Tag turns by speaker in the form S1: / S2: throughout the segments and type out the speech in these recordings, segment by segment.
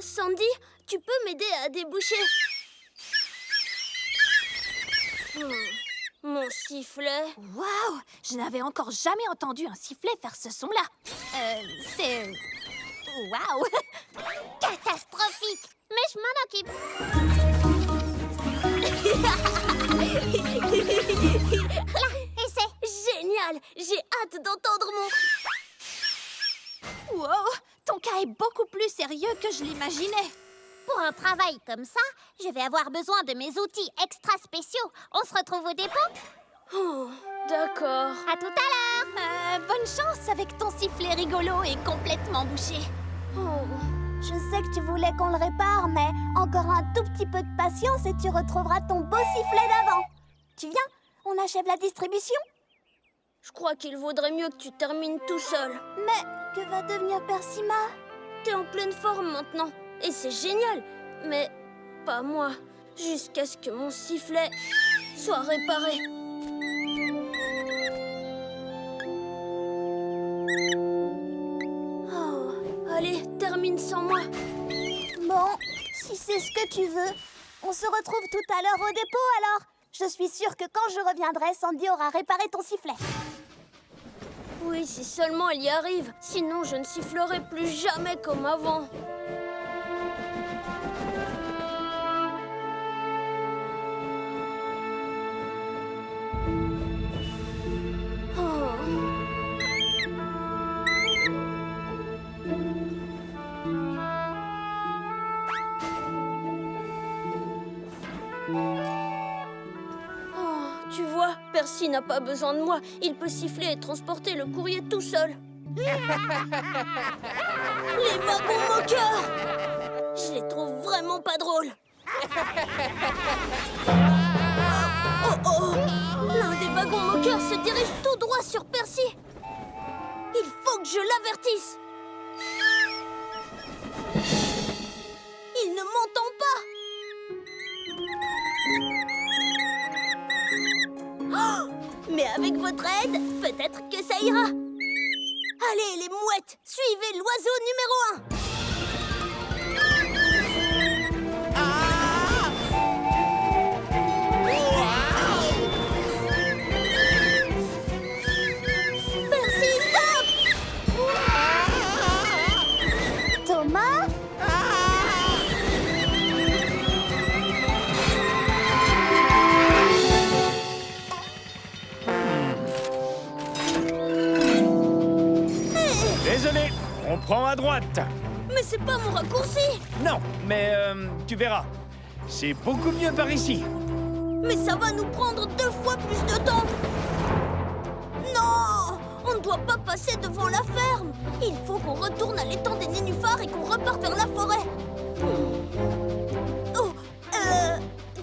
S1: Sandy, tu peux m'aider à déboucher? Mon sifflet.
S2: Waouh! Je n'avais encore jamais entendu un sifflet faire ce son-là. C'est... Waouh!
S3: Catastrophique! Mais je m'en occupe. Là, essaie.
S1: Génial! J'ai hâte d'entendre mon...
S2: Wow! Ton cas est beaucoup plus sérieux que je l'imaginais.
S3: Pour un travail comme ça, je vais avoir besoin de mes outils extra spéciaux. On se retrouve au dépôt?
S1: Oh, d'accord.
S3: À tout à l'heure.
S2: Bonne chance avec ton sifflet rigolo et complètement bouché.
S1: Oh.
S4: Je sais que tu voulais qu'on le répare, mais encore un tout petit peu de patience et tu retrouveras ton beau sifflet d'avant. Tu viens? On achève la distribution?
S1: Je crois qu'il vaudrait mieux que tu termines tout seul.
S4: Mais que va devenir Persima?
S1: T'es en pleine forme maintenant. Et c'est génial. Mais pas moi. Jusqu'à ce que mon sifflet soit réparé. Oh, allez, termine sans moi.
S4: Bon, si c'est ce que tu veux, on se retrouve tout à l'heure au dépôt alors. Je suis sûre que quand je reviendrai, Sandy aura réparé ton sifflet.
S1: Oui, si seulement elle y arrive. Sinon, je ne sifflerai plus jamais comme avant. Tu vois, Percy n'a pas besoin de moi. Il peut siffler et transporter le courrier tout seul. Les wagons moqueurs! Je les trouve vraiment pas drôles. Oh oh! L'un des wagons moqueurs se dirige tout droit sur Percy. Il faut que je l'avertisse. Il ne m'entend pas. Oh, mais avec votre aide, peut-être que ça ira. Allez, les mouettes, suivez l'oiseau numéro 1. Percy, stop!
S4: Thomas?
S5: Désolé, on prend à droite.
S1: Mais c'est pas mon raccourci.
S5: Non, mais tu verras. C'est beaucoup mieux par ici.
S1: Mais ça va nous prendre 2 fois plus de temps. Non! On ne doit pas passer devant la ferme. Il faut qu'on retourne à l'étang des nénuphars et qu'on reparte vers la forêt. Oh,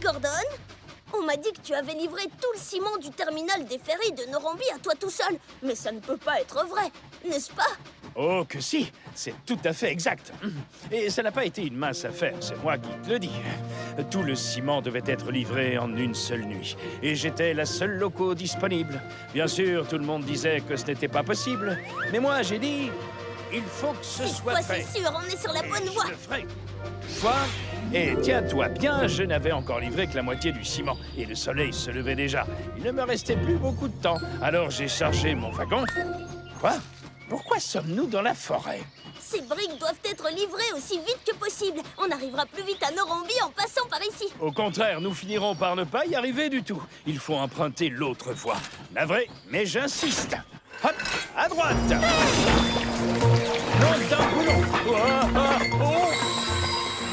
S1: Gordon? On m'a dit que tu avais livré tout le ciment du terminal des ferries de Norambie à toi tout seul. Mais ça ne peut pas être vrai, n'est-ce pas?
S5: Oh que si, c'est tout à fait exact. Et ça n'a pas été une mince affaire, c'est moi qui te le dis. Tout le ciment devait être livré en une seule nuit. Et j'étais la seule loco disponible. Bien sûr, tout le monde disait que ce n'était pas possible. Mais moi, j'ai dit, il faut que ce soit fait.
S1: C'est sûr, on est sur la bonne voie.
S5: Je le ferai. Toi, et tiens-toi bien, je n'avais encore livré que la moitié du ciment. Et le soleil se levait déjà. Il ne me restait plus beaucoup de temps. Alors j'ai chargé mon wagon. Quoi? Pourquoi sommes-nous dans la forêt?
S1: Ces briques doivent être livrées aussi vite que possible. On arrivera plus vite à Norambie en passant par ici.
S5: Au contraire, nous finirons par ne pas y arriver du tout. Il faut emprunter l'autre voie. Navré, mais j'insiste. Hop, à droite. Non, d'un boulon. Oh, oh, oh.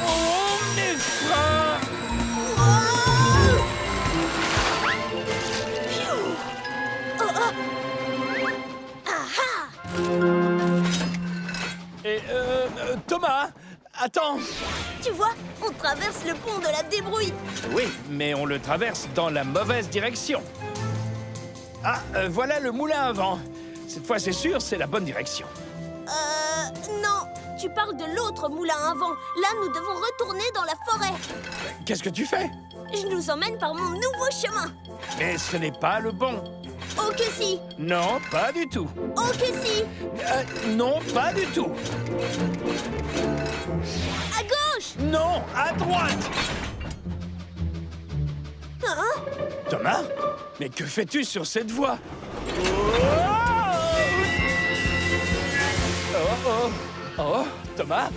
S5: Oh, mes freins. Et Thomas, attends.
S1: Tu vois, on traverse le pont de la débrouille.
S5: Oui, mais on le traverse dans la mauvaise direction. Ah, voilà le moulin à vent. Cette fois, c'est sûr, c'est la bonne direction.
S1: Non. Tu parles de l'autre moulin à vent. Là, nous devons retourner dans la forêt.
S5: Qu'est-ce que tu fais?
S1: Je nous emmène par mon nouveau chemin.
S5: Mais ce n'est pas le bon.
S1: Oh que si.
S5: Non, pas du tout.
S1: Oh que si.
S5: Non, pas du tout.
S1: À gauche.
S5: Non, à droite.
S1: Hein?
S5: Thomas? Mais que fais-tu sur cette voie? Oh, Thomas,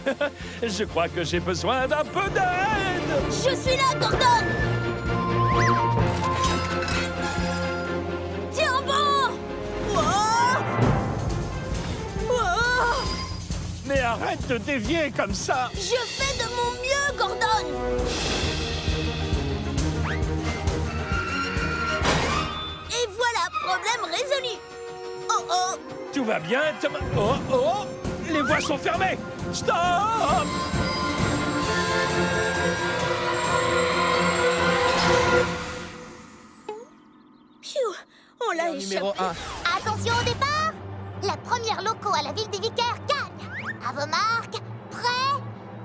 S5: je crois que j'ai besoin d'un peu d'aide.
S1: Je suis là, Gordon! Tiens bon! Wow! Wow!
S5: Mais arrête de dévier comme ça.
S1: Je fais de mon mieux, Gordon! Et voilà, problème résolu! Oh oh!
S5: Tout va bien, Thomas? Oh! Les voies sont fermées! Stop!
S1: Phew! On l'a
S6: Numéro
S1: échappé!
S6: 1.
S3: Attention au départ! La première loco à la ville des Vicaires gagne! À vos marques, prêts,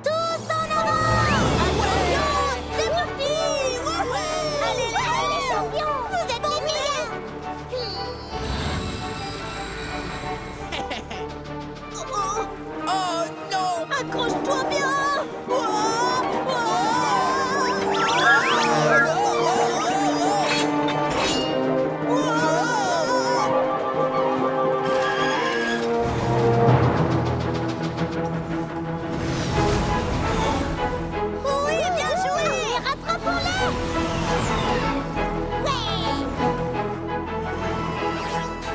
S3: tous en avant! Attention! C'est parti! Allez les champions! Vous êtes les meilleurs!
S1: Oh oh!
S6: Oh non!
S1: Accroche-toi bien!
S3: Oui, bien joué! Rattrapons-les! Ouais!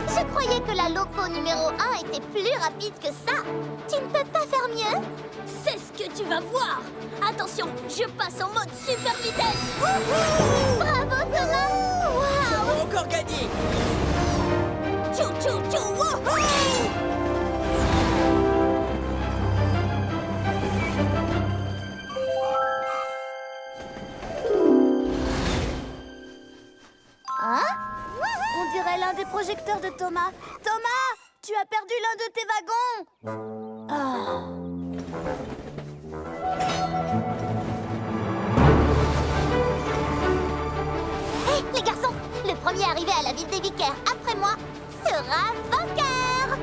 S3: Je croyais que la loco numéro 1 était plus rapide que ça. Tu ne peux pas faire mieux?
S1: C'est ce que tu vas voir! Attention, je passe en mode super vitesse!
S3: Bravo Thomas! Waouh!
S6: Encore gagné!
S1: Tchou tchou tchou! Wouhou!
S4: Hein? On dirait l'un des projecteurs de Thomas. Thomas, tu as perdu l'un de tes wagons. Ah.
S3: Hé, les garçons! Le premier arrivé à la ville des Vicaires après moi sera vainqueur!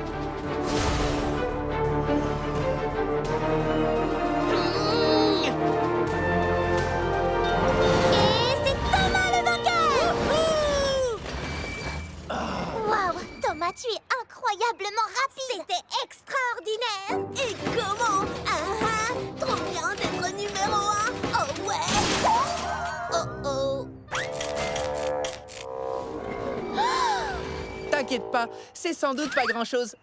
S3: Et c'est Thomas le vainqueur! Waouh! Thomas, tu es incroyablement rapide! C'était extraordinaire!
S1: Et comment? Trop bien d'être numéro 1! Oh ouais! Oh oh!
S6: T'inquiète pas, c'est sans doute pas grand-chose.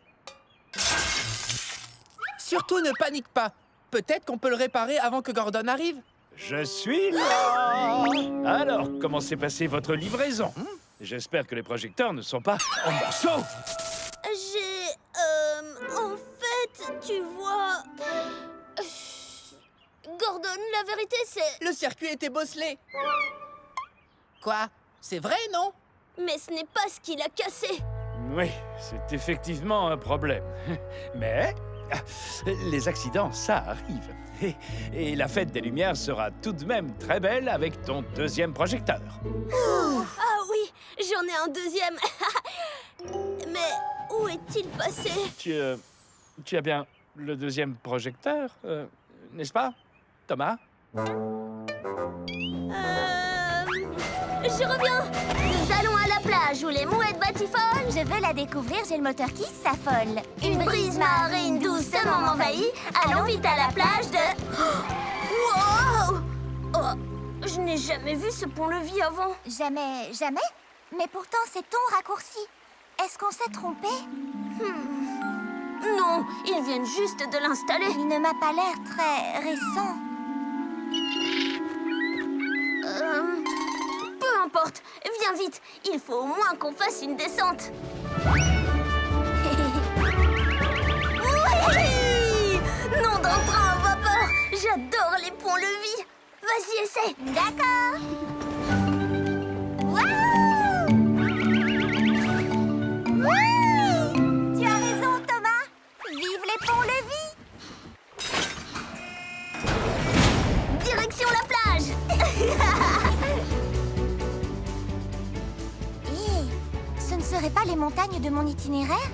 S6: Surtout ne panique pas. Peut-être qu'on peut le réparer avant que Gordon arrive.
S5: Je suis là. Alors, comment s'est passée votre livraison? J'espère que les projecteurs ne sont pas en morceaux.
S1: En fait, tu vois... Gordon, la vérité, c'est...
S6: Le circuit était bosselé. Quoi? C'est vrai, non?
S1: Mais ce n'est pas ce qui l'a cassé.
S5: Oui, c'est effectivement un problème. Mais les accidents, ça arrive. Et la fête des Lumières sera tout de même très belle avec ton deuxième projecteur.
S1: Ah oui, j'en ai un deuxième. Mais où est-il passé?
S5: Tu as bien le deuxième projecteur, n'est-ce pas, Thomas?
S1: Je reviens. Nous allons à la plage où les mouettes batifolent.
S3: Je veux la découvrir, j'ai le moteur qui s'affole.
S1: Une brise marine doucement m'envahit. Allons vite à la plage de... Wow! Oh, je n'ai jamais vu ce pont-levis avant.
S3: Jamais, jamais? Mais pourtant, c'est ton raccourci. Est-ce qu'on s'est trompé?
S1: Non, ils viennent juste de l'installer.
S3: Il ne m'a pas l'air très récent.
S1: Peu importe, viens vite. Il faut au moins qu'on fasse une descente. Oui! Nom d'un train à vapeur. J'adore les ponts-levis. Vas-y, essaie.
S3: D'accord. Waouh! Oui! Tu as raison, Thomas. Vive les ponts-levis!
S1: Direction la plage.
S3: Ce ne seraient pas les montagnes de mon itinéraire?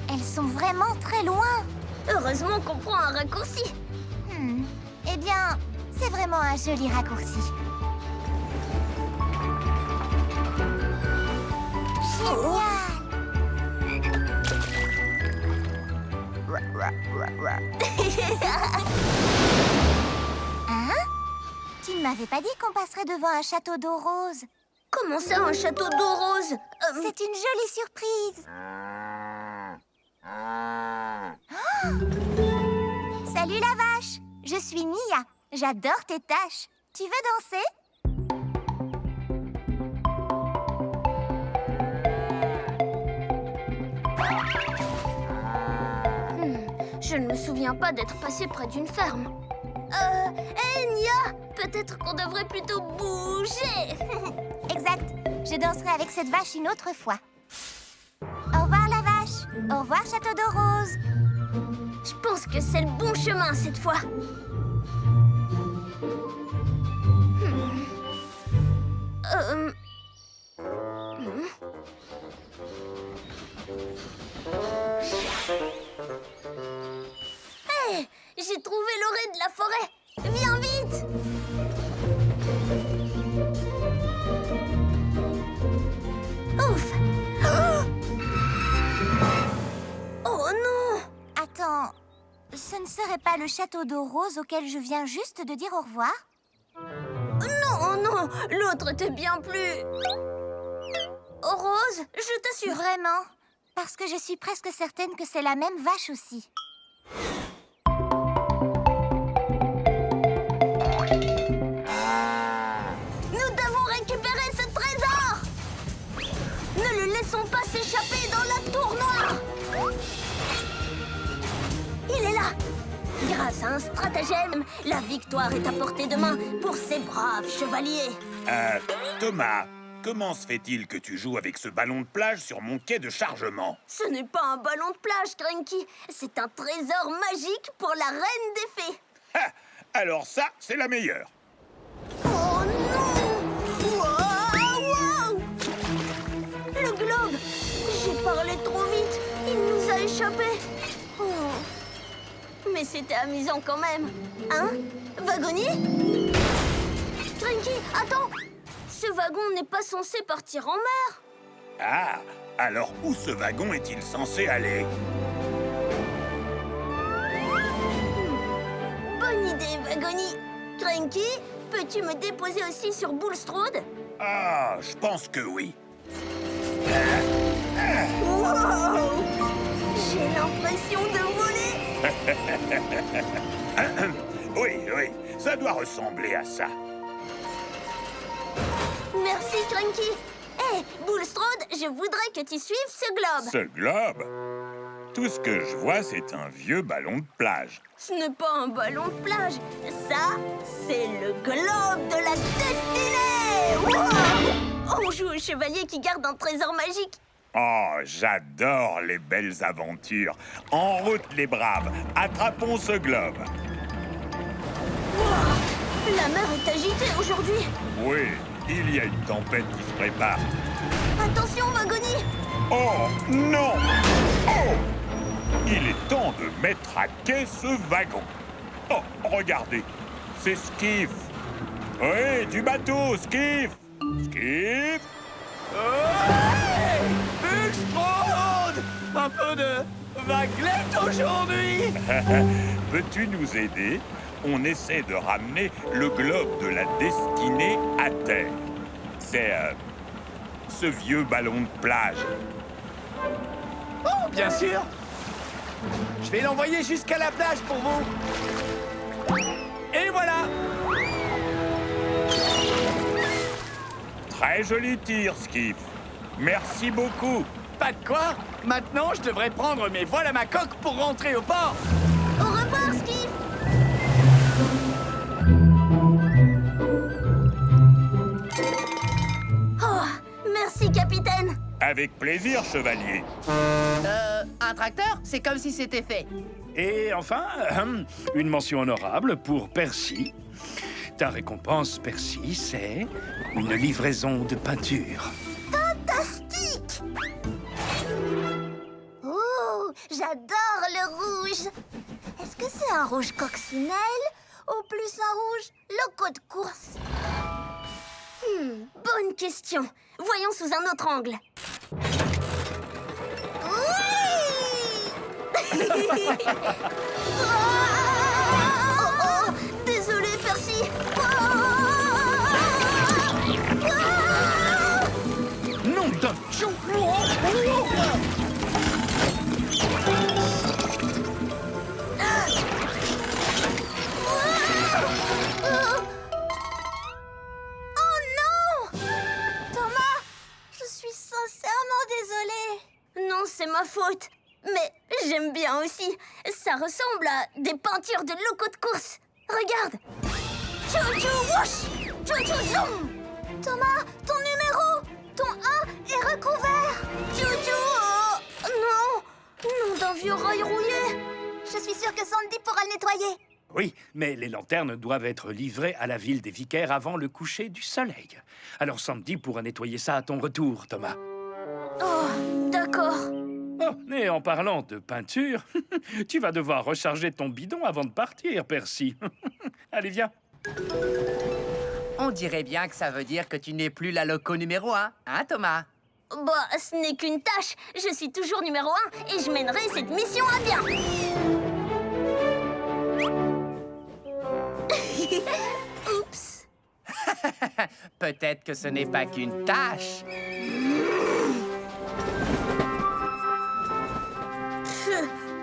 S3: Elles sont vraiment très loin.
S1: Heureusement qu'on prend un raccourci.
S3: Eh bien, C'est vraiment un joli raccourci. Hein? Tu ne m'avais pas dit qu'on passerait devant un château d'eau rose.
S1: Comment ça, un château d'eau rose?
S3: C'est une jolie surprise. Oh! Salut la vache, je suis Mia. J'adore tes tâches. Tu veux danser?
S1: Je ne me souviens pas d'être passé près d'une ferme. Hé, Nia! Peut-être qu'on devrait plutôt bouger.
S3: Exact. Je danserai avec cette vache une autre fois. Au revoir la vache. Au revoir château d'eau rose.
S1: Je pense que c'est le bon chemin cette fois. Hé, j'ai trouvé l'orée de la forêt. Viens vite. Ouf. Oh non.
S3: Attends, ce ne serait pas le château d'eau rose auquel je viens juste de dire au revoir?
S1: Non, non, l'autre était bien plus... rose, je t'assure.
S3: Vraiment? Parce que je suis presque certaine que c'est la même vache aussi.
S1: Nous devons récupérer ce trésor. Ne le laissons pas s'échapper dans la tour noire. Il est là. Grâce à un stratagème, la victoire est à portée de main pour ces braves chevaliers.
S7: Thomas, comment se fait-il que tu joues avec ce ballon de plage sur mon quai de chargement?
S1: Ce n'est pas un ballon de plage, Cranky. C'est un trésor magique pour la reine des fées.
S7: Ha! Alors ça, c'est la meilleure.
S1: Oh non! Wow! Le globe! J'ai parlé trop vite. Il nous a échappé. Oh. Mais c'était amusant quand même. Hein? Wagonnier? Cranky, attends! Ce wagon n'est pas censé partir en mer.
S7: Ah, alors où ce wagon est-il censé aller?
S1: Bonne idée, Wagonnier. Cranky, peux-tu me déposer aussi sur Bulstrode?
S7: Ah, je pense que oui.
S1: Wow! J'ai l'impression de voler.
S7: Oui, oui, ça doit ressembler à ça.
S1: Merci, Cranky. Hé, Bulstrode, je voudrais que tu suives ce globe.
S7: Ce globe? Tout ce que je vois, c'est un vieux ballon de plage.
S1: Ce n'est pas un ballon de plage. Ça, c'est le globe de la destinée. Wow! On joue au chevalier qui garde un trésor magique.
S7: Oh, j'adore les belles aventures. En route, les braves. Attrapons ce globe.
S1: Wow! La mer est agitée aujourd'hui.
S7: Oui, il y a une tempête qui se prépare.
S1: Attention, Wagonnier.
S7: Oh, non! Oh! Il est temps de mettre à quai ce wagon. Oh, regardez, c'est Skiff. Oui, du bateau, Skiff. Skiff.
S5: Bulstrode! Un peu de vaguelette aujourd'hui!
S7: Peux-tu nous aider? On essaie de ramener le globe de la destinée à terre. C'est ce vieux ballon de plage.
S5: Oh, bien sûr! Je vais l'envoyer jusqu'à la plage pour vous. Et voilà!
S7: Très joli tir, Skiff. Merci beaucoup.
S5: Pas de quoi? Maintenant, je devrais prendre mes voiles à ma coque pour rentrer au port.
S1: Au revoir, Skiff. Oh, merci, capitaine.
S7: Avec plaisir, chevalier.
S6: Un tracteur? C'est comme si c'était fait.
S5: Et enfin, une mention honorable pour Percy. Ta récompense, Percy, c'est une livraison de peinture.
S3: Fantastique! Oh, j'adore le rouge. Est-ce que c'est un rouge coccinelle ou plutôt
S4: Saint Rouge?
S3: Loco de course.
S1: Bonne question. Voyons sous un autre angle. Oh, désolé, Percy.
S5: Non, Dom.
S1: Oh non!
S4: Thomas, je suis sincèrement désolée.
S1: Non, c'est ma faute. Mais j'aime bien aussi. Ça ressemble à des peintures de locaux de course. Regarde. Chou-chou whoosh! Chou-chou zoom!
S4: Thomas, ton numéro, ton 1 est recouvert.
S1: Chou-chou non! Nom d'un vieux rail rouillé.
S4: Je suis sûre que Sandy pourra le nettoyer.
S5: Oui, mais les lanternes doivent être livrées à la ville des vicaires avant le coucher du soleil. Alors Sandy pourra nettoyer ça à ton retour, Thomas.
S1: Oh, d'accord.
S5: Oh, et en parlant de peinture, tu vas devoir recharger ton bidon avant de partir, Percy. Allez, viens.
S6: On dirait bien que ça veut dire que tu n'es plus la loco numéro 1, hein, Thomas?
S1: Bah, ce n'est qu'une tâche. Je suis toujours numéro 1 et je mènerai cette mission à bien. Oups.
S6: Peut-être que ce n'est pas qu'une tâche.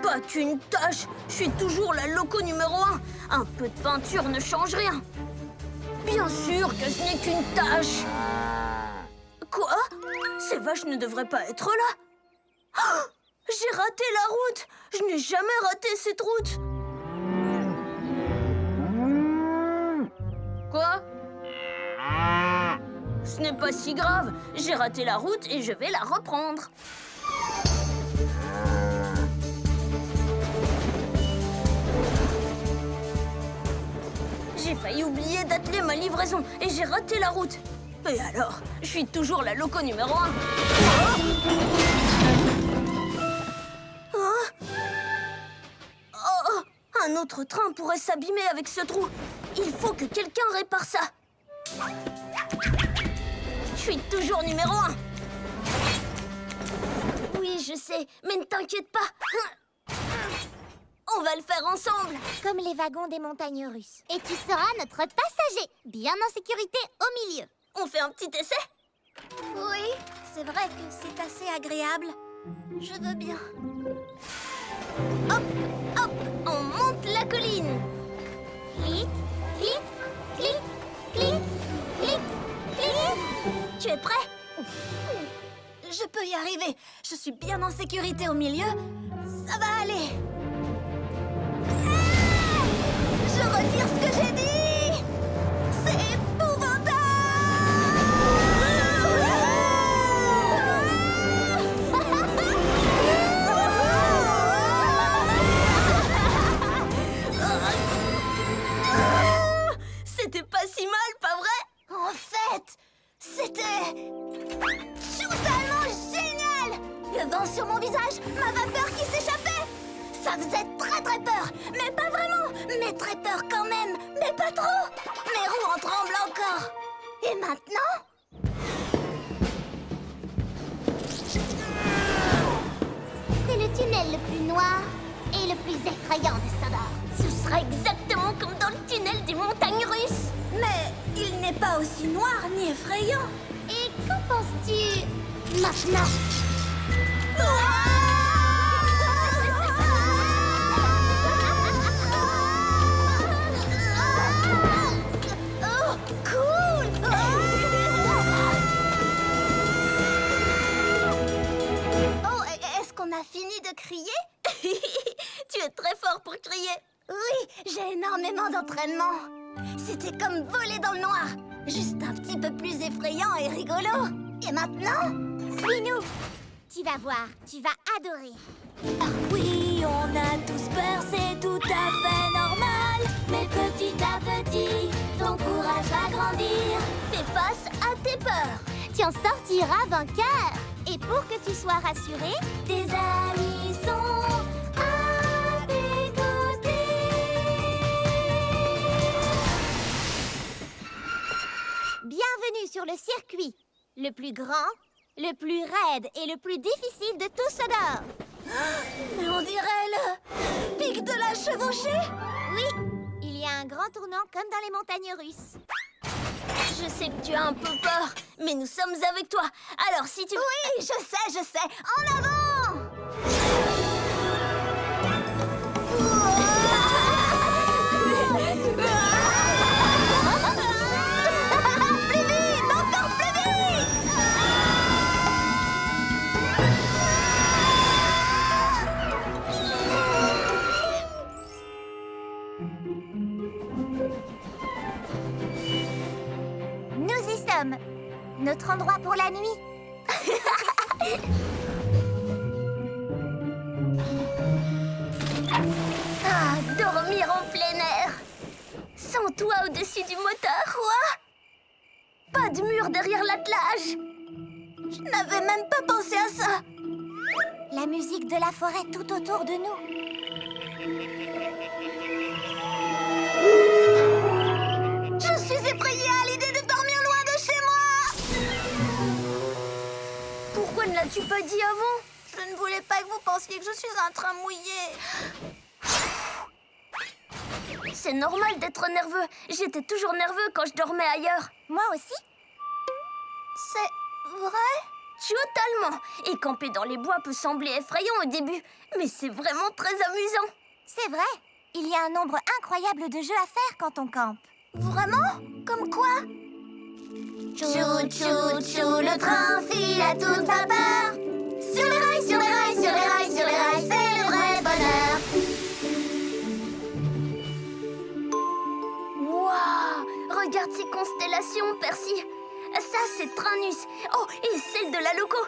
S1: Pas qu'une tâche. Je suis toujours la loco numéro 1. Un peu de peinture ne change rien. Bien sûr que ce n'est qu'une tâche. Quoi? Ces vaches ne devraient pas être là. Oh, j'ai raté la route. Je n'ai jamais raté cette route. Quoi? Ce n'est pas si grave. J'ai raté la route et je vais la reprendre. J'ai failli oublier d'atteler ma livraison et j'ai raté la route. Et alors, je suis toujours la loco numéro 1. Oh, un autre train pourrait s'abîmer avec ce trou. Il faut que quelqu'un répare ça. Je suis toujours numéro 1. Oui, je sais, mais ne t'inquiète pas. On va le faire ensemble.
S3: Comme les wagons des montagnes russes. Et tu seras notre passager, bien en sécurité au milieu.
S1: On fait un petit essai?
S4: Oui, c'est vrai que c'est assez agréable. Je veux bien.
S1: Hop, hop, on monte la colline.
S3: Clic, clic, clic, clic, clic, clic.
S1: Tu es prêt?
S4: Je peux y arriver. Je suis bien en sécurité au milieu. Ça va aller. Je retire ce que j'ai dit. C'est épouvantable.
S1: C'était pas si mal, pas vrai?
S4: En fait, c'était totalement génial. Le vent sur mon visage, ma vapeur qui s'échappait. Ça faisait très très peur, mais pas vraiment. Mais très peur quand même, mais pas trop. Mes roues en tremblent encore. Et maintenant?
S3: C'est le tunnel le plus noir et le plus effrayant de Sodor.
S1: Ce sera exactement comme dans le tunnel des montagnes russes.
S4: Mais il n'est pas aussi noir ni effrayant.
S3: Et qu'en penses-tu maintenant?
S4: Oh, cool. Oh, est-ce qu'on a fini de crier?
S1: Tu es très fort pour crier.
S4: Oui, j'ai énormément d'entraînement. C'était comme voler dans le noir. Juste un petit peu plus effrayant et rigolo. Et maintenant?
S3: Suis-nous. Tu vas voir, tu vas adorer.
S4: Oui, on a tous peur, c'est tout à fait normal. Mais petit à petit, ton courage va grandir.
S1: Fais face à tes peurs.
S3: Tu en sortiras vainqueur. Et pour que tu sois rassuré,
S4: Tes amis sont à tes côtés.
S3: sur le circuit. Le plus grand, le plus raide et le plus difficile de tous d'or.
S4: Mais on dirait le pic de la chevauchée.
S3: Oui, il y a un grand tournant comme dans les montagnes russes.
S1: Je sais que tu as un peu peur, mais nous sommes avec toi. Alors si tu...
S4: Oui, je sais. En avant! Plus vite! Encore plus vite!
S3: Nous y sommes. Notre endroit pour la nuit.
S1: Ah, dormir en plein air. Sans toit au-dessus du moteur. Quoi? Pas de mur derrière l'attelage.
S4: Je n'avais même pas pensé à ça.
S3: La musique de la forêt tout autour de nous.
S4: Je suis effrayée à l'idée de dormir loin de chez moi.
S1: Pourquoi ne l'as-tu pas dit avant?
S4: Je ne voulais pas que vous pensiez que je suis un train mouillé.
S1: C'est normal d'être nerveux. J'étais toujours nerveux quand je dormais ailleurs.
S3: Moi aussi.
S4: C'est vrai?
S1: Totalement. Et camper dans les bois peut sembler effrayant au début, mais c'est vraiment très amusant.
S3: C'est vrai. Il y a un nombre incroyable de jeux à faire quand on campe.
S4: Vraiment? Comme quoi?
S3: Tchou, tchou, tchou, le train file à toute vapeur. Sur les rails, sur les rails, sur les rails, sur les rails, c'est le vrai bonheur.
S1: Waouh! Regarde ces constellations, Percy. Ça, c'est Tranus. Oh, et celle de la Loco.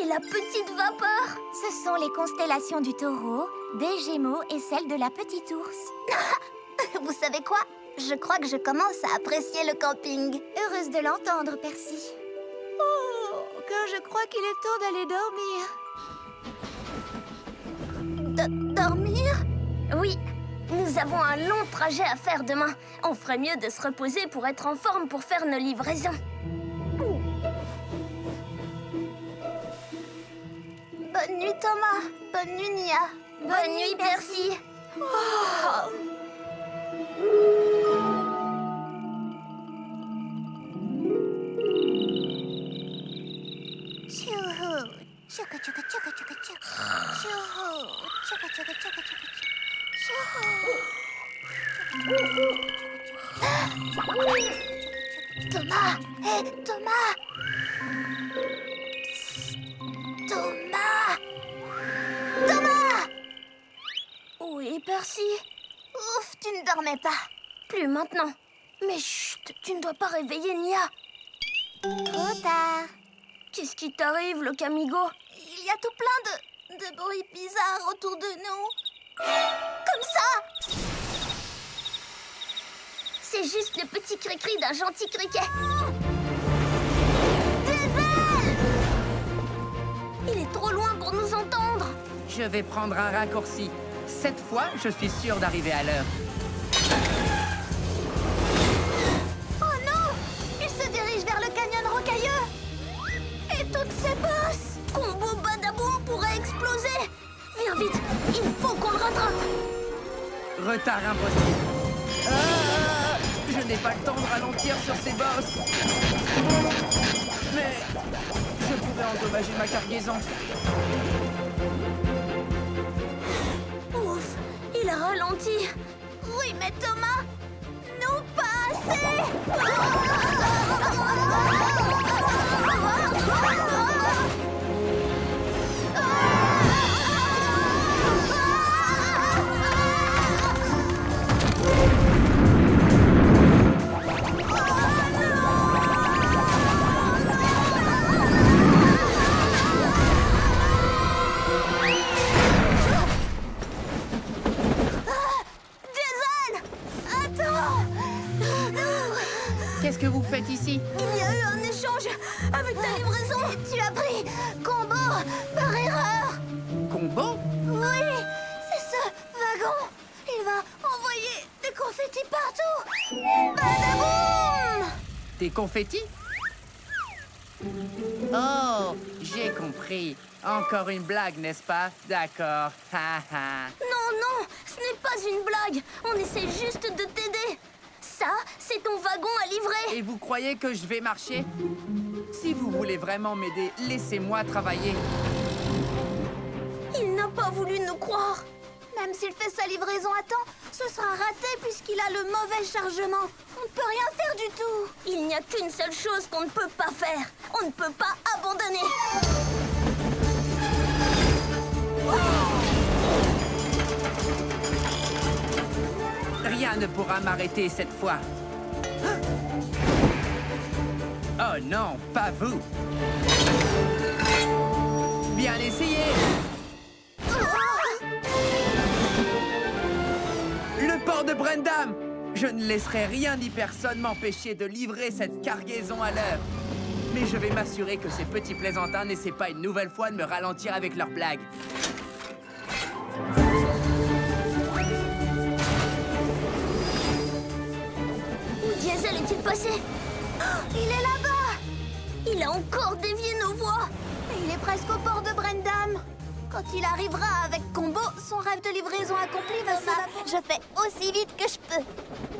S1: Et la petite vapeur.
S3: Ce sont les constellations du taureau, des gémeaux et celle de la petite ours.
S4: Vous savez quoi? Je crois que je commence à apprécier le camping.
S3: Heureuse de l'entendre, Percy. Oh, car je crois qu'il est temps d'aller dormir.
S4: Dormir?
S1: Oui, nous avons un long trajet à faire demain. On ferait mieux de se reposer pour être en forme pour faire nos livraisons.
S4: Bonne nuit, Thomas. Bonne nuit, Nia.
S1: Bonne nuit, Percy.
S3: Tchou, tchouka, tchouka, tchouka, tchouka, tchouka. Tchou, tchouka, tchouka, tchouka, tchouka, tchou.
S4: Thomas! Hé, Thomas! Psst. Thomas! Thomas!
S1: Oui, Percy.
S4: Ouf, tu ne dormais pas.
S1: Plus maintenant. Mais chut, tu ne dois pas réveiller Nia.
S3: Trop tard.
S1: Qu'est-ce qui t'arrive, le Camigo?
S4: Il y a tout plein de bruits bizarres autour de nous. Comme ça!
S1: C'est juste le petit cri-cri d'un gentil criquet. Il est trop loin pour nous entendre.
S6: Je vais prendre un raccourci. Cette fois, je suis sûr d'arriver à l'heure.
S4: Oh non! Il se dirige vers le canyon rocailleux. Et toutes ces bosses!
S1: Combo Badaboum pourrait exploser. Viens vite, il faut qu'on le rattrape.
S6: Retard impossible. Ah, je n'ai pas le temps de ralentir sur ces bosses. Mais je pourrais endommager ma cargaison.
S1: Ouf, il a ralenti.
S4: Oui, mais Thomas, nous pas assez! Jason! Attends!
S6: Qu'est-ce que vous faites ici?
S4: Il y a eu un échange avec ta livraison. Tu as pris combo par erreur.
S6: Combo?
S4: Oui, c'est ce wagon. Il va envoyer des confettis partout. Badaboum!
S6: Des confettis? Oh, j'ai compris. Encore une blague, n'est-ce pas? D'accord. Ha ha.
S1: Non, non, ce n'est pas une blague. On essaie juste de t'aider. Ça, c'est ton wagon à livrer.
S6: Et vous croyez que je vais marcher? Si vous voulez vraiment m'aider, laissez-moi travailler.
S1: Il n'a pas voulu nous croire.
S4: Même s'il fait sa livraison à temps, ce sera raté puisqu'il a le mauvais chargement. On ne peut rien faire du tout.
S1: Il n'y a qu'une seule chose qu'on ne peut pas faire. On ne peut pas abandonner.
S6: Rien ne pourra m'arrêter cette fois. Oh non, pas vous. Bien essayé. Le port de Brendam. Je ne laisserai rien ni personne m'empêcher de livrer cette cargaison à l'heure. Mais je vais m'assurer que ces petits plaisantins n'essaient pas une nouvelle fois de me ralentir avec leurs blagues.
S1: Où Diesel est-il passé?
S4: Oh, il est là-bas.
S1: Il a encore dévié nos voies.
S4: Et il est presque au port de Brendam. Quand il arrivera avec Combo, son rêve de livraison accompli va s'évaporer. Je fais aussi vite que je peux.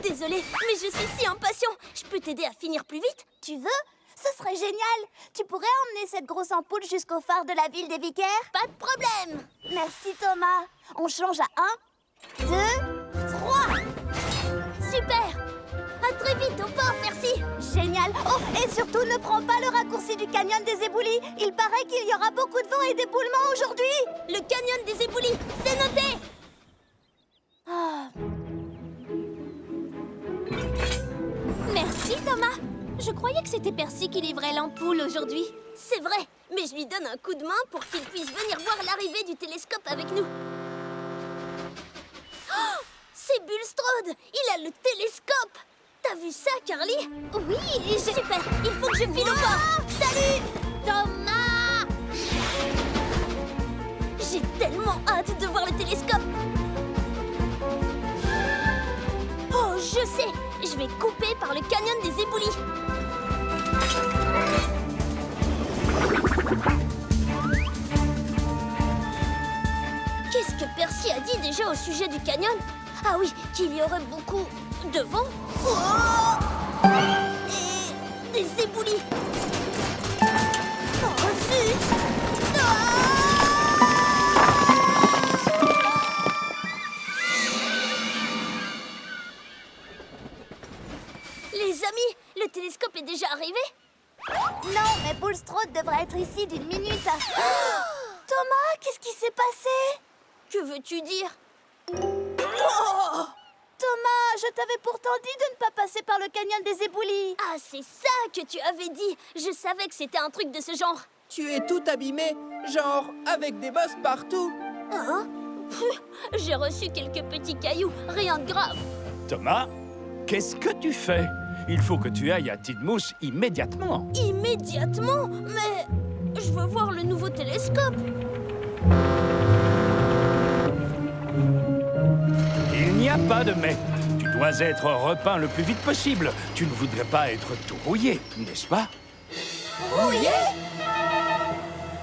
S1: Désolée, mais je suis si impatient. Je peux t'aider à finir plus vite?
S4: Tu veux? Ce serait génial. Tu pourrais emmener cette grosse ampoule jusqu'au phare de la ville des Vicaires?
S1: Pas de problème.
S4: Merci Thomas. On change à 1, 2, 3.
S1: Super. À très vite au port, merci.
S4: Génial. Oh, et surtout, ne prends pas le raccourci du canyon des éboulis. Il paraît qu'il y aura beaucoup de vent et d'éboulements aujourd'hui.
S1: Le canyon des éboulis, c'est noté.
S4: Ah.
S2: Merci, Thomas. Je croyais que c'était Percy qui livrait l'ampoule aujourd'hui.
S1: C'est vrai, mais je lui donne un coup de main pour qu'il puisse venir voir l'arrivée du télescope avec nous. Oh, c'est Bulstrode. Il a le télescope. T'as vu ça, Carly?
S2: Oui,
S1: Super, il faut que je file au port. Salut,
S2: Thomas!
S1: j'ai tellement hâte de voir le télescope. Oh, je sais, je vais couper par le canyon des éboulis. Qu'est-ce que Percy a dit déjà au sujet du canyon? Ah oui, qu'il y aurait beaucoup de vent. Oh, et des éboulis. Oh, zut. Les amis, le télescope est déjà arrivé?
S4: Non, mais Bulstrode devrait être ici d'une minute. Thomas, qu'est-ce qui s'est passé?
S1: Que veux-tu dire?
S4: Thomas, je t'avais pourtant dit de ne pas passer par le canyon des éboulis.
S1: Ah, c'est ça que tu avais dit. Je savais que c'était un truc de ce genre.
S6: Tu es tout abîmé, genre avec des bosses partout.
S1: Hein? Pff, j'ai reçu quelques petits cailloux, rien de grave.
S5: Thomas, qu'est-ce que tu fais? Il faut que tu ailles à Tidmouth immédiatement.
S1: Immédiatement? Mais je veux voir le nouveau télescope.
S5: Il n'y a pas de mais. Tu dois être repeint le plus vite possible. Tu ne voudrais pas être tout rouillé, n'est-ce pas?
S4: Rouillé?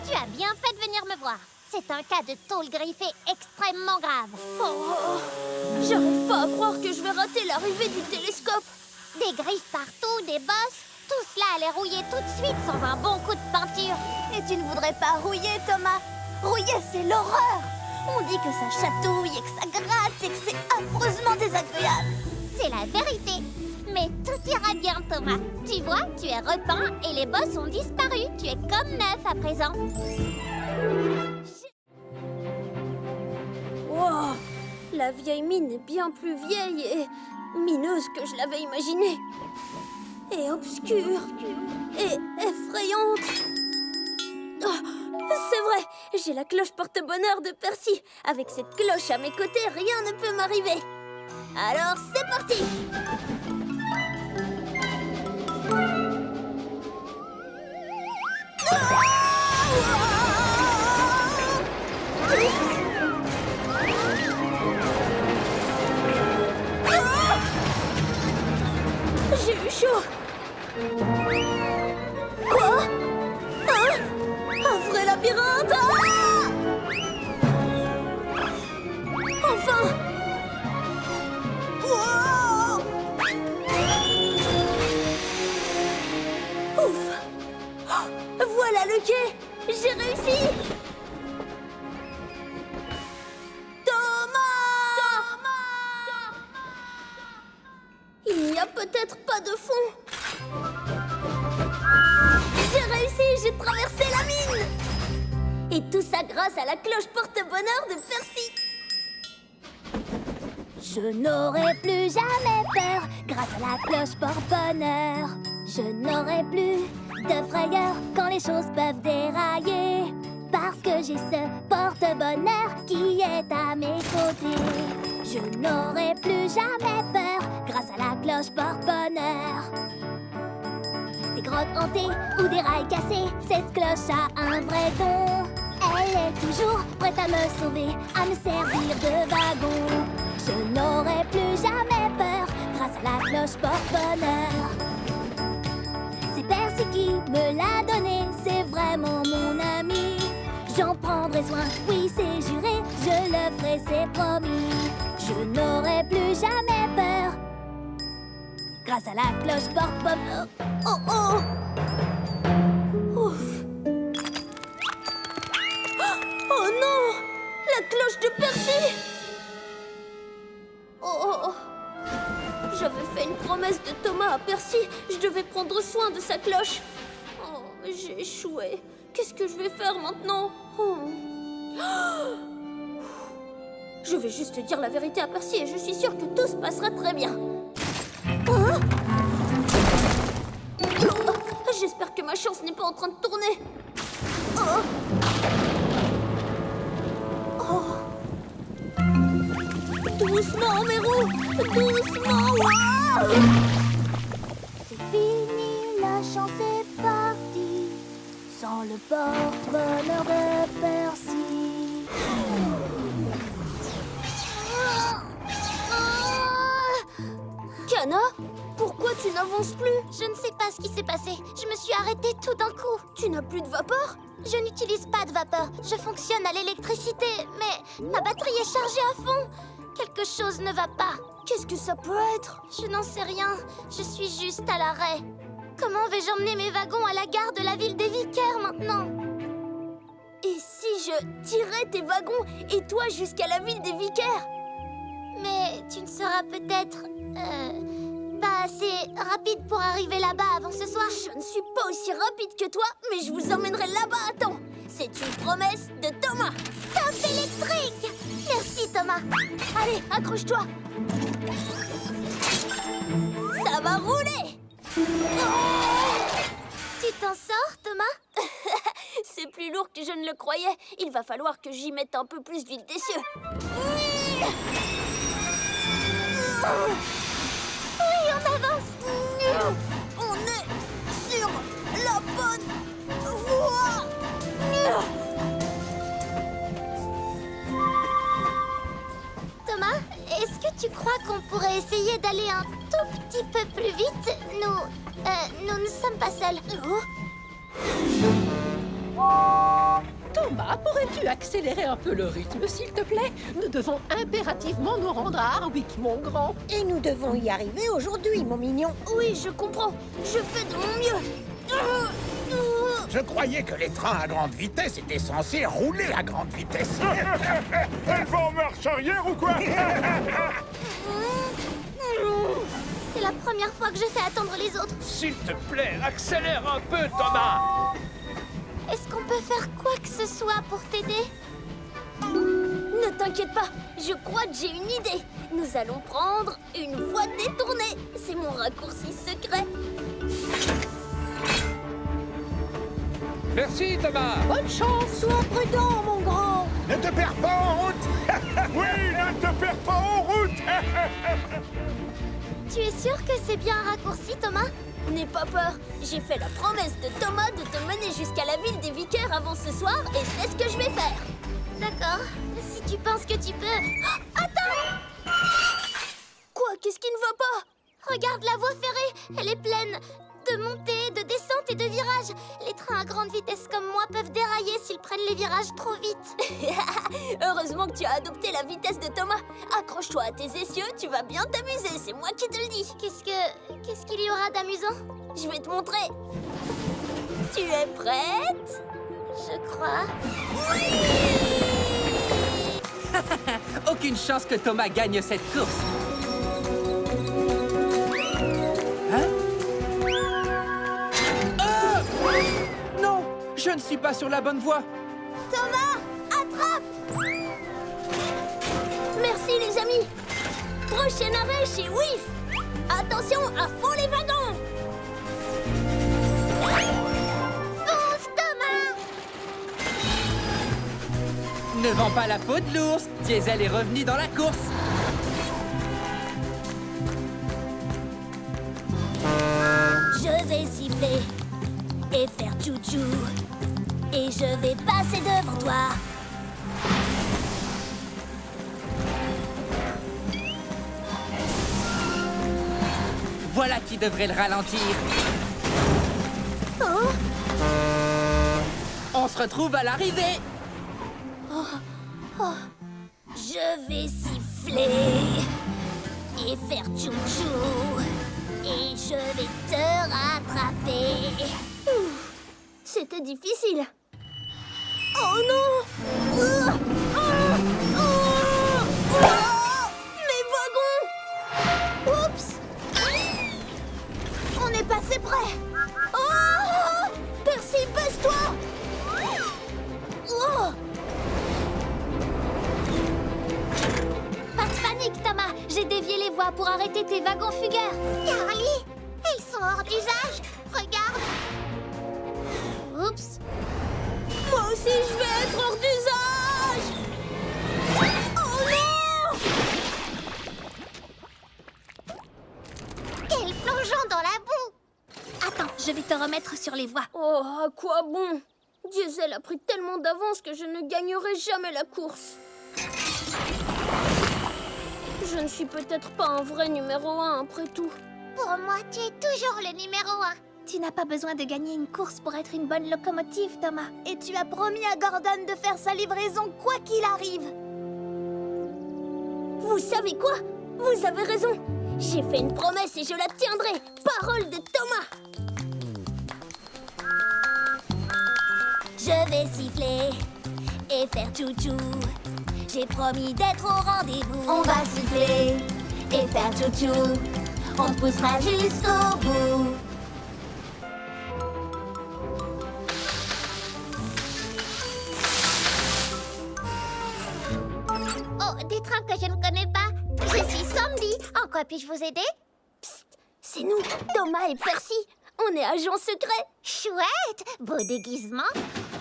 S3: Tu as bien fait de venir me voir. C'est un cas de tôle griffée extrêmement grave.
S1: Oh, j'arrive pas à croire que je vais rater l'arrivée du télescope.
S3: Des griffes partout, des bosses. Tout cela allait rouiller tout de suite sans un bon coup de peinture.
S4: Et tu ne voudrais pas rouiller, Thomas? Rouiller, c'est l'horreur. On dit que ça chatouille et que ça gratte et que c'est affreusement désagréable.
S3: C'est la vérité. Mais tout ira bien, Thomas. Tu vois, tu es repeint et les bosses ont disparu. Tu es comme neuf à présent.
S1: Wow, la vieille mine est bien plus vieille et mineuse que je l'avais imaginée. Et obscure. Et effrayante. Oh, c'est vrai, j'ai la cloche porte-bonheur de Percy. Avec cette cloche à mes côtés, rien ne peut m'arriver. Alors, c'est parti! J'ai eu chaud. Quoi? enfin! Wow! Ouf! Oh, voilà le quai! J'ai réussi! Thomas! Il n'y a peut-être pas de fond. J'ai réussi! J'ai traversé la mine! Et tout ça grâce à la cloche porte-bonheur de Percy!
S3: Je n'aurai plus jamais peur grâce à la cloche porte-bonheur. Je n'aurai plus de frayeur quand les choses peuvent dérailler. Parce que j'ai ce porte-bonheur qui est à mes côtés. Je n'aurai plus jamais peur grâce à la cloche porte-bonheur. Des grottes hantées ou des rails cassés, cette cloche a un vrai don. Elle est toujours prête à me sauver, à me servir de wagon. Je n'aurai plus jamais peur grâce à la cloche porte-bonheur. C'est Percy qui me l'a donné, c'est vraiment mon ami. J'en prendrai soin, oui c'est juré, je le ferai, c'est promis. Je n'aurai plus jamais peur grâce à la cloche porte-bonheur.
S1: Oh oh! Ouf! Oh non! La cloche de Percy! Oh! J'avais fait une promesse de Thomas à Percy. Je devais prendre soin de sa cloche. Oh, j'ai échoué. Qu'est-ce que je vais faire maintenant? Oh. Je vais juste dire la vérité à Percy et je suis sûre que tout se passera très bien. Hein? Oh, j'espère que ma chance n'est pas en train de tourner. Oh. Oh. Doucement, mes roues! Doucement! Wow!
S3: C'est fini, la chance est partie, sans le porte-bonheur de Percy.
S1: Kana, pourquoi tu n'avances plus?
S3: Je ne sais pas ce qui s'est passé. Je me suis arrêtée tout d'un coup.
S1: Tu n'as plus de vapeur?
S3: Je n'utilise pas de vapeur. Je fonctionne à l'électricité, mais ma batterie est chargée à fond. Quelque chose ne va pas.
S1: Qu'est-ce que ça peut être?
S3: Je n'en sais rien. Je suis juste à l'arrêt. Comment vais-je emmener mes wagons à la gare de la ville des Vicaires maintenant?
S1: Et si je tirais tes wagons et toi jusqu'à la ville des Vicaires?
S3: Mais tu ne seras peut-être... pas assez rapide pour arriver là-bas avant ce soir.
S1: Je ne suis pas aussi rapide que toi, mais je vous emmènerai là-bas à temps. C'est une promesse de Thomas.
S3: Top électrique! Merci Thomas.
S1: Allez, accroche-toi. Ça va rouler.
S3: Tu t'en sors, Thomas?
S1: C'est plus lourd que je ne le croyais. Il va falloir que j'y mette un peu plus d'huile d'essieu.
S3: Oui, on avance.
S1: On est sur la bonne voie.
S3: Thomas, est-ce que tu crois qu'on pourrait essayer d'aller un tout petit peu plus vite? Nous ne sommes pas seuls.
S8: Thomas, pourrais-tu accélérer un peu le rythme, s'il te plaît? Nous devons impérativement nous rendre à Harwick, mon grand.
S9: Et nous devons y arriver aujourd'hui, mon mignon.
S1: Oui, je comprends. Je fais de mon mieux.
S10: Je croyais que les trains à grande vitesse étaient censés rouler à grande vitesse.
S7: Elle va en marche arrière ou quoi?
S3: C'est la première fois que je fais attendre les autres.
S5: S'il te plaît, accélère un peu, Thomas!
S3: Est-ce qu'on peut faire quoi que ce soit pour t'aider?
S1: Ne t'inquiète pas, je crois que j'ai une idée. Nous allons prendre une voie détournée. C'est mon raccourci secret.
S5: Merci, Thomas!
S8: Bonne chance!
S9: Sois prudent, mon grand.
S10: Ne te perds pas en route.
S7: Oui, ne te perds pas en route.
S3: Tu es sûr que c'est bien un raccourci, Thomas?
S1: N'aie pas peur. J'ai fait la promesse de Thomas de te mener jusqu'à la ville des Vicaires avant ce soir et c'est ce que je vais faire.
S3: D'accord. Si tu penses que tu peux... Oh, attends!
S1: Quoi? Qu'est-ce qui ne va pas?
S3: Regarde la voie ferrée. Elle est pleine de montée, de descente et de virages. Les trains à grande vitesse comme moi peuvent dérailler s'ils prennent les virages trop vite.
S1: Heureusement que tu as adopté la vitesse de Thomas. Accroche-toi à tes essieux, tu vas bien t'amuser, c'est moi qui te le dis.
S3: Qu'est-ce qu'il y aura d'amusant?
S1: Je vais te montrer. Tu es prête?
S3: Je crois.
S6: Aucune chance que Thomas gagne cette course. Hein? Ah! Non, je ne suis pas sur la bonne voie.
S3: Thomas, attrape!
S1: Merci les amis. Prochain arrêt chez Whiff. Attention, à fond les wagons.
S3: Fonce, Thomas!
S6: Ne vends pas la peau de l'ours. Diesel est revenu dans la course.
S1: Je vais siffler et faire tchou-tchou. Et je vais passer devant toi.
S6: Voilà qui devrait le ralentir.
S1: Oh,
S6: On se retrouve à l'arrivée.
S1: je vais siffler et faire tchou-tchou. Et je vais te rattraper. Ouf, c'était difficile. Oh non! Mes wagons! Oups! On est passé près. Oh! Percy, baisse-toi! Oh!
S3: Pas de panique, Thomas. J'ai dévié les voies pour arrêter tes wagons fugueurs. Carly, ils sont hors d'usage. Regarde. Oups.
S1: Moi aussi, je vais être hors d'usage! Oh non!
S3: Quel plongeon dans la boue. Attends, je vais te remettre sur les voies.
S1: Oh, à quoi bon? Diesel a pris tellement d'avance que je ne gagnerai jamais la course. Je ne suis peut-être pas un vrai numéro 1 après tout.
S3: Pour moi, tu es toujours le numéro 1. Tu n'as pas besoin de gagner une course pour être une bonne locomotive, Thomas.
S1: Et tu as promis à Gordon de faire sa livraison quoi qu'il arrive. Vous savez quoi? Vous avez raison. J'ai fait une promesse et je la tiendrai. Parole de Thomas.
S3: Je vais siffler et faire tchou-tchou. J'ai promis d'être au rendez-vous. On va siffler et faire tchou-tchou. On poussera jusqu'au bout. Oh, des trains que je ne connais pas. Je suis Sandy. En quoi puis-je vous aider?
S1: C'est nous, Thomas et Percy. On est agents secrets.
S3: Chouette! Beau déguisement.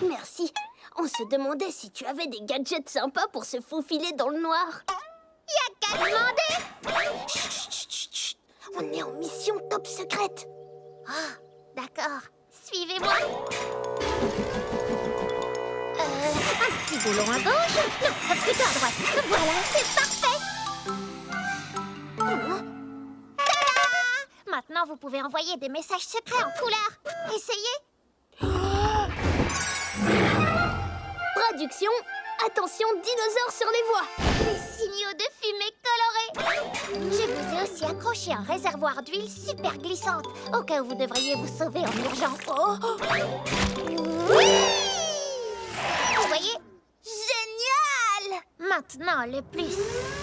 S1: Merci. On se demandait si tu avais des gadgets sympas pour se faufiler dans le noir.
S3: Y'a qu'à demander!
S1: Chut, chut, chut, chut. On est en mission top secrète.
S3: Ah, d'accord. Suivez-moi. Un petit boulon à gauche. Non, plutôt à droite. Voilà, c'est parfait. Tada! Maintenant, vous pouvez envoyer des messages secrets en couleur. Essayez.
S1: Traduction, attention, dinosaures sur les voies.
S3: Des signaux de fumée colorés. Je vous ai aussi accroché un réservoir d'huile super glissante, au cas où vous devriez vous sauver en urgence.
S1: Oh,
S3: Oui! Vous voyez?
S1: génial!
S3: Maintenant, le plus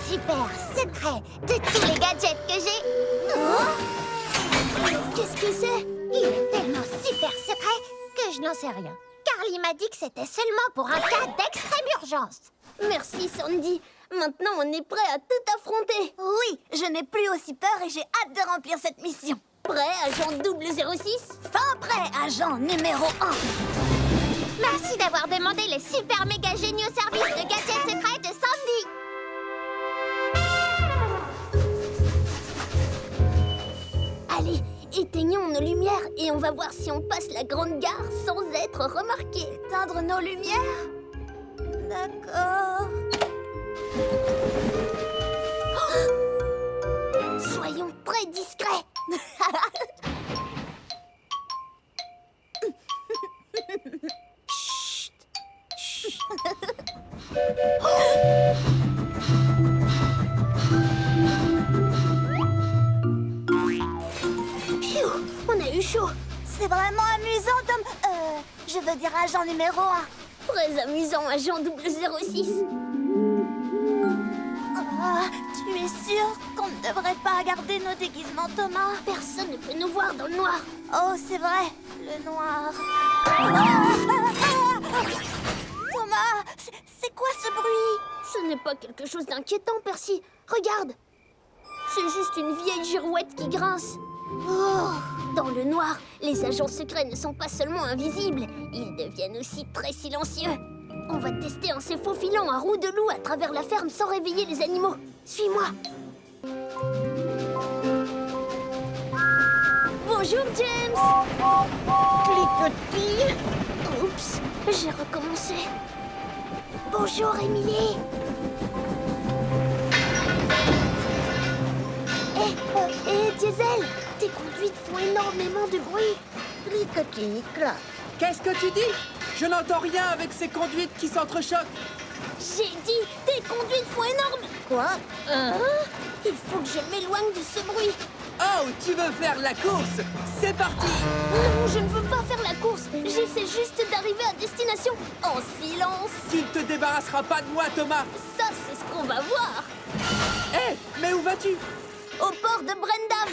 S3: super secret de tous les gadgets que j'ai.
S1: Qu'est-ce que c'est?
S3: Il est tellement super secret que je n'en sais rien. Carly m'a dit que c'était seulement pour un cas d'extrême urgence.
S1: Merci, Sandy. Maintenant, on est prêt à tout affronter. Oui, je n'ai plus aussi peur et j'ai hâte de remplir cette mission. Prêt, agent 006? Fin prêt, agent numéro 1.
S3: Merci d'avoir demandé les super méga géniaux services de gadgets secrets de Sandy.
S1: Allez, éteignons nos lumières et on va voir si on passe la grande gare sans être remarqué. Éteindre nos lumières? D'accord. Oh, soyons très discrets.
S3: Pfiou, on a eu chaud. C'est vraiment amusant, Tom. Je veux dire agent numéro 1.
S1: Très amusant, agent 006.
S3: Tu es sûr qu'on ne devrait pas garder nos déguisements, Thomas?
S1: Personne ne peut nous voir dans le noir.
S3: Oh, c'est vrai, le noir. Thomas, c'est quoi ce bruit?
S1: Ce n'est pas quelque chose d'inquiétant, Percy. Regarde. C'est juste une vieille girouette qui grince. Oh, dans le noir, les agents secrets ne sont pas seulement invisibles, ils deviennent aussi très silencieux. On va tester en se faufilant à roue de loup à travers la ferme sans réveiller les animaux. Suis-moi. Bonjour, James.
S9: Cliquetis.
S1: Oups, j'ai recommencé. Bonjour, Emily. Hé, Diesel, tes conduites font énormément de bruit.
S9: Cliquetis, clac.
S6: Qu'est-ce que tu dis? Je n'entends rien avec ces conduites qui s'entrechoquent.
S1: J'ai dit, tes conduites font énorme.
S9: Quoi?
S1: Il faut que je m'éloigne de ce bruit.
S6: Oh, tu veux faire la course? C'est parti!
S1: Non, je ne veux pas faire la course. J'essaie juste d'arriver à destination en silence.
S6: Tu ne te débarrasseras pas de moi, Thomas!
S1: Ça, c'est ce qu'on va voir.
S6: Hé, mais où vas-tu?
S1: Au port de Brendam.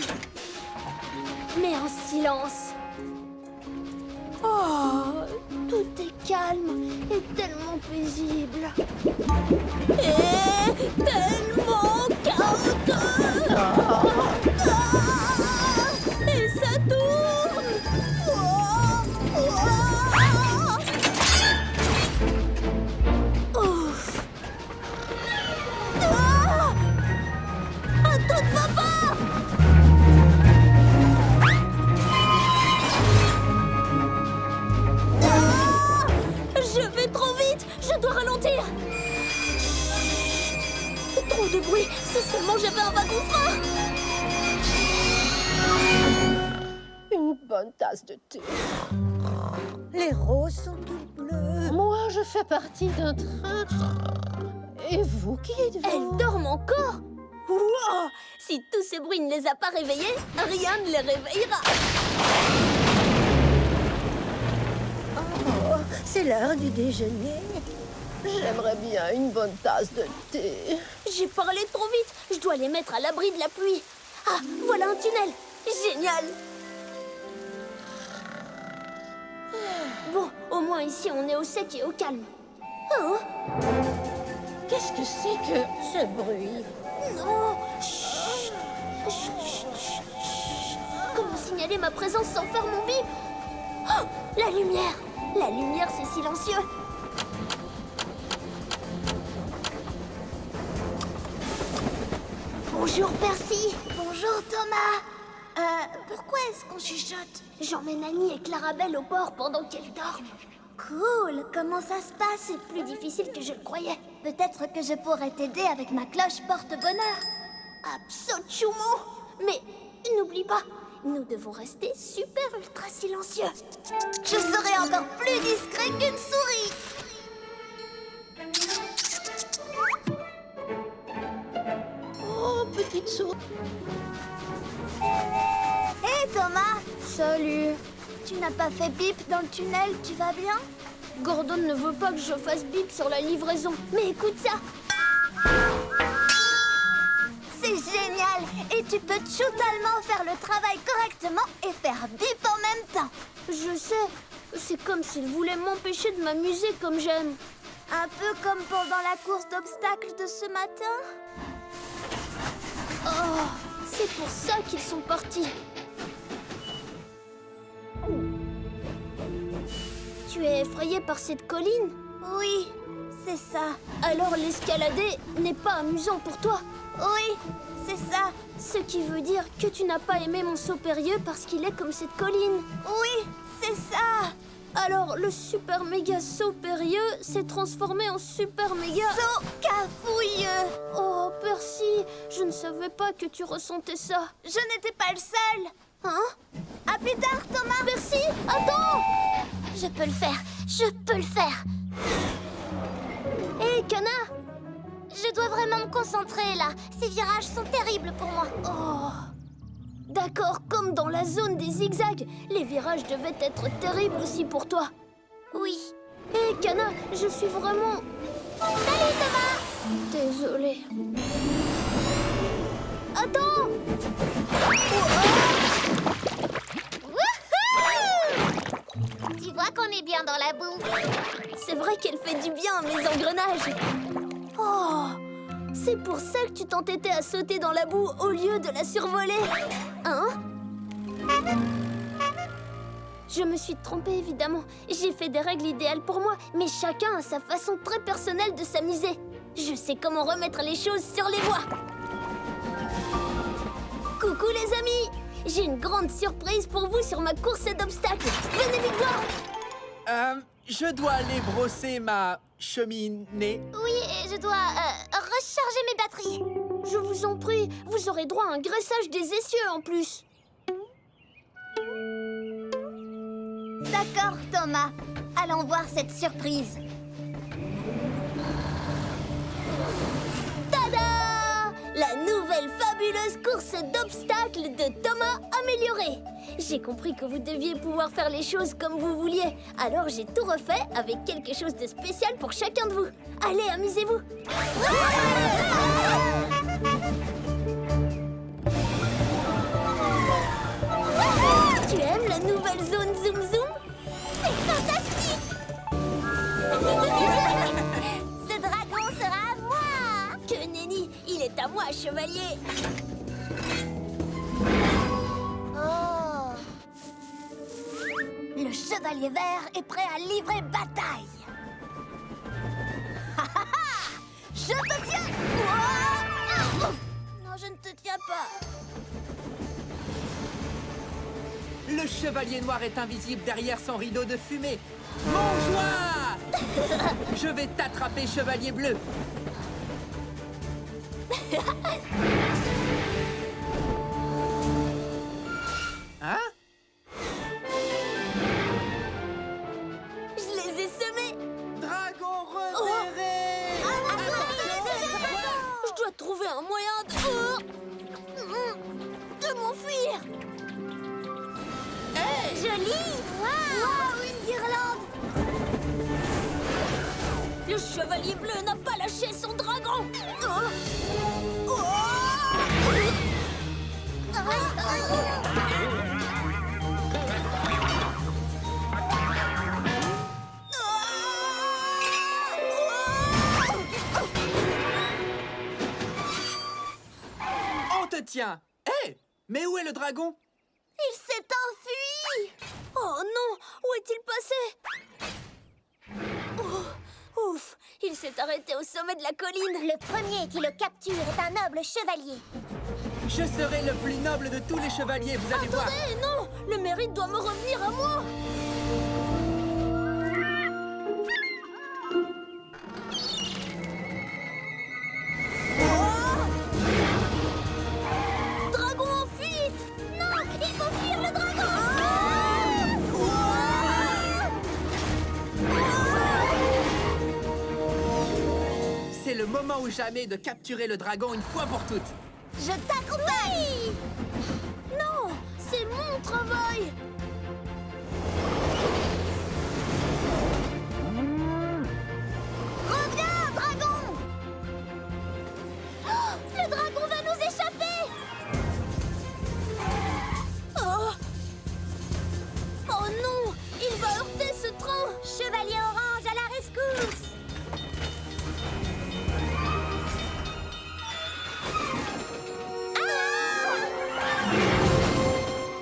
S1: Mais en silence. Oh, tout est calme et tellement paisible. Et tellement chaotique. Et ça tourne. Ouf. Tout ne va pas. Je vais trop vite. Je dois ralentir. Trop de bruit. Si seulement j'avais un wagon-frein.
S8: Une bonne tasse de thé.
S9: Les roses sont toutes bleues.
S8: Moi, je fais partie d'un train. Et vous, qui êtes-vous?
S1: Elles dorment encore. Wow. Si tous ces bruits ne les a pas réveillées, rien ne les réveillera.
S9: Oh, c'est l'heure du déjeuner.
S8: J'aimerais bien une bonne tasse de thé.
S1: J'ai parlé trop vite. Je dois les mettre à l'abri de la pluie. Ah, voilà un tunnel. Génial. Bon, au moins ici, on est au sec et au calme. Oh,
S8: Qu'est-ce que c'est que...
S9: Ce bruit.
S1: non. Chut. Chut, chut, chut, chut. Comment signaler ma présence sans faire mon bip? Oh, la lumière. La lumière, c'est silencieux. Bonjour, Percy.
S3: Bonjour, Thomas. Pourquoi est-ce qu'on chuchote?
S1: J'emmène Annie et Clarabelle au port pendant qu'elles dorment.
S3: Cool. Comment ça se passe?
S1: C'est plus difficile que je le croyais.
S3: Peut-être que je pourrais t'aider avec ma cloche porte-bonheur.
S1: Absolument. Mais n'oublie pas, nous devons rester super ultra silencieux.
S3: Je serai encore plus discret qu'une souris.
S8: Oh, petite souris.
S3: Hé, Thomas.
S1: Salut.
S3: Tu n'as pas fait bip dans le tunnel, tu vas bien?
S1: Gordon ne veut pas que je fasse bip sur la livraison. Mais écoute ça.
S3: C'est génial. Et tu peux totalement faire le travail correctement et faire bip en même temps.
S1: Je sais, c'est comme s'il voulait m'empêcher de m'amuser comme j'aime.
S3: Un peu comme pendant la course d'obstacles de ce matin.
S1: Oh, c'est pour ça qu'ils sont partis. Tu es effrayé par cette colline?
S3: Oui, c'est ça.
S1: Alors l'escalader n'est pas amusant pour toi?
S3: Oui, c'est ça.
S1: Ce qui veut dire que tu n'as pas aimé mon saut périlleux parce qu'il est comme cette colline.
S3: Oui, c'est ça.
S1: Alors le super méga saut périlleux s'est transformé en super méga...
S3: Saut cafouilleux.
S1: Oh Percy, je ne savais pas que tu ressentais ça.
S3: Je n'étais pas le seul.
S1: Hein?
S3: À plus tard, Thomas.
S1: Percy, attends!
S3: Je peux le faire. Je peux le faire. Hé, Kana! Je dois vraiment me concentrer, là. Ces virages sont terribles pour moi.
S1: Oh. D'accord, comme dans la zone des zigzags. Les virages devaient être terribles aussi pour toi.
S3: Oui.
S1: Hé, Kana, je suis vraiment...
S3: Salut, Thomas!
S1: Désolée. Attends!
S3: Wouhou! Tu vois qu'on est bien dans la boue.
S1: C'est vrai qu'elle fait du bien à mes engrenages. Oh! C'est pour ça que tu t'entêtais à sauter dans la boue au lieu de la survoler. Hein? Je me suis trompée, évidemment. J'ai fait des règles idéales pour moi, mais chacun a sa façon très personnelle de s'amuser. Je sais comment remettre les choses sur les voies. Coucou les amis! J'ai une grande surprise pour vous sur ma course d'obstacles. Venez vite voir!
S6: Je dois aller brosser ma cheminée.
S3: Oui, et je dois recharger mes batteries.
S1: Je vous en prie, vous aurez droit à un graissage des essieux en plus.
S3: D'accord, Thomas. Allons voir cette surprise.
S1: Tada! La nouvelle fabuleuse course d'obstacles de Thomas améliorée. J'ai compris que vous deviez pouvoir faire les choses comme vous vouliez. Alors j'ai tout refait avec quelque chose de spécial pour chacun de vous. Allez, amusez-vous. Tu aimes la nouvelle zone Zoom Zoom?
S3: C'est fantastique! Ce dragon sera à moi!
S1: Que nenni, il est à moi, chevalier.
S3: Oh! Le chevalier vert est prêt à livrer bataille! Je te tiens! Ouah! Non, je ne te tiens pas!
S6: Le chevalier noir est invisible derrière son rideau de fumée. Mange-moi! Je vais t'attraper, chevalier bleu. Hein?
S1: Je les ai semés.
S6: Dragon repéré!
S1: Je dois trouver un moyen de m'enfuir.
S3: Joli! Waouh! Une guirlande!
S1: Le chevalier bleu n'a pas lâché son dragon.
S6: On te tient! Hé! Mais où est le dragon?
S1: Il s'est enfui. Oh non, où est-il passé? Oh, ouf, il s'est arrêté au sommet de la colline.
S3: Le premier qui le capture est un noble chevalier.
S6: Je serai le plus noble de tous les chevaliers, vous allez voir.
S1: Attendez, non, le mérite doit me revenir à moi. Dragon en fuite.
S3: Non! Il faut fuir le dragon!
S6: C'est le moment ou jamais de capturer le dragon une fois pour toutes.
S3: Je t'accompagne!
S1: Non, c'est mon travail.